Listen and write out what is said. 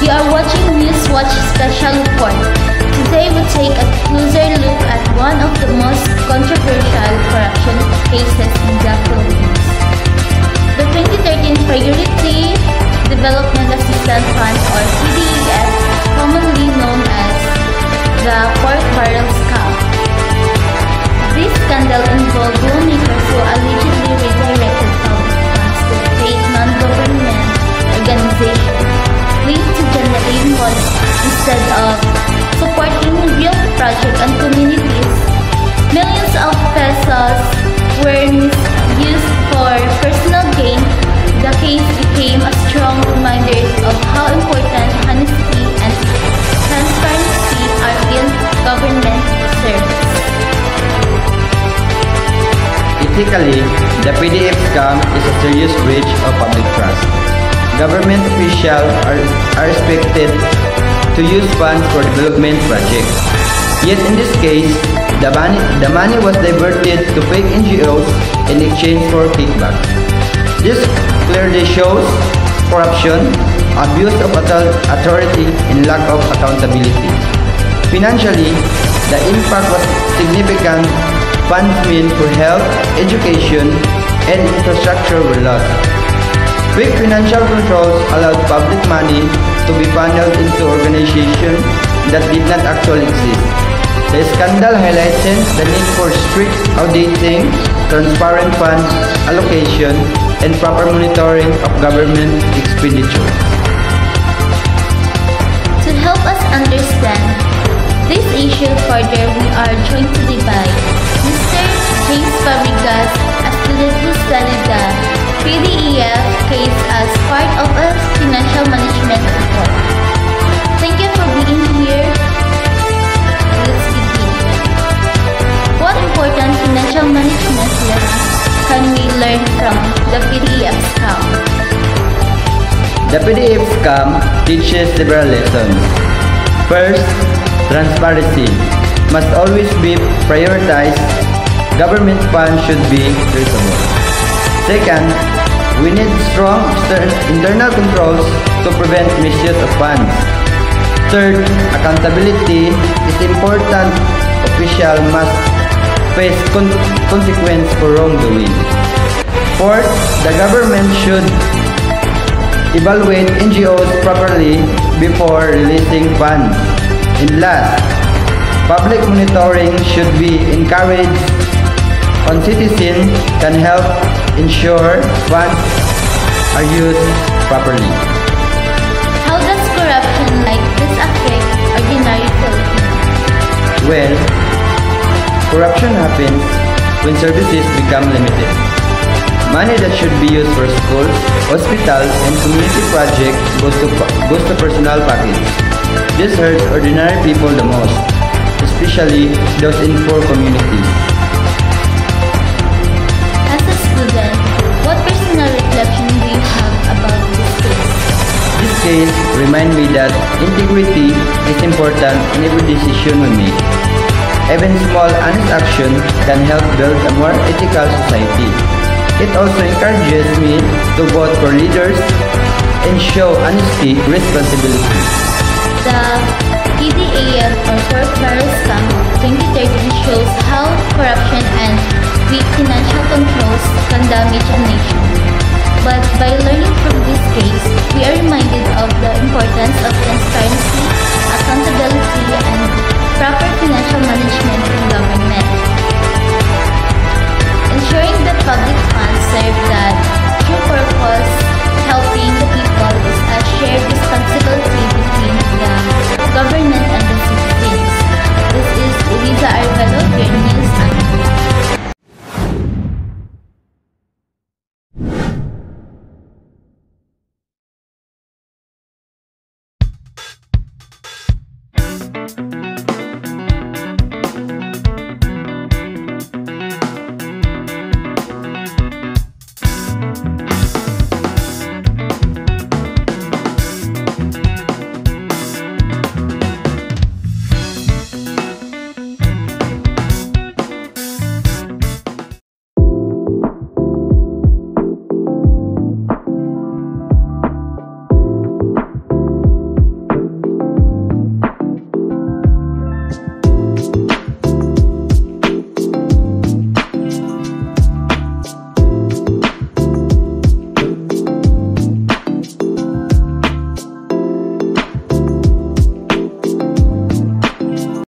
You are watching Newswatch Special Report. Today we take a closer look at one of the most controversial corruption cases in the Philippines. The 2013 Priority Development Assistance Fund, or PDEF, commonly known as the Pork Barrel Scam. This scandal involved lawmakers who allegedly redirected public funds to paid non-government organizations linked to generating funds instead of supporting real projects and communities. Millions of pesos were misused for personal gain. The case became a strong reminder of how important honesty and transparency are in government service. Ethically, the PDF scam is a serious breach of public trust. Government officials are expected to use funds for development projects. Yet in this case, the money was diverted to fake NGOs in exchange for kickbacks. This clearly shows corruption, abuse of authority, and lack of accountability. Financially, the impact was significant. Funds meant for health, education, and infrastructure were lost. Weak financial controls allowed public money to be funneled into organizations that did not actually exist. The scandal highlighted the need for strict auditing, transparent fund allocation, and proper monitoring of government expenditures. To help us understand this issue further, we are joined today by Mr. James Fabregas, a student who studied the PDEF case as part of a financial management report. Thank you for being here. Let's begin. What important financial management lessons can we learn from the PDEF scam? The PDF scam teaches several lessons. First, transparency must always be prioritized. Government funds should be traceable. Second, we need strong internal controls to prevent misuse of funds. Third, accountability is important. Officials must face consequence for wrongdoing. Fourth, the government should evaluate NGOs properly before releasing funds. And last, public monitoring should be encouraged on citizens can help ensure funds are used properly. How does corruption like this affect ordinary Filipinos? Well, corruption happens when services become limited. Money that should be used for schools, hospitals, and community projects goes to personal pockets. This hurts ordinary people the most, especially those in poor communities. As a student, what personal reflection do you have about this case? This case reminds me that integrity is important in every decision we make. Even small honest action can help build a more ethical society. It also encourages me to vote for leaders and show honesty and responsibility. The PDEF, or Pork Barrel Scam of 2013, shows how corruption and weak financial controls can damage a nation. But by learning from this case, we are reminded of the importance of transparency, accountability, and proper financial management in government. Ensuring that public funds serve that true purpose, helping the people, is a shared responsibility between the government and the citizens. This is Eliza Arvelo, your news anchor.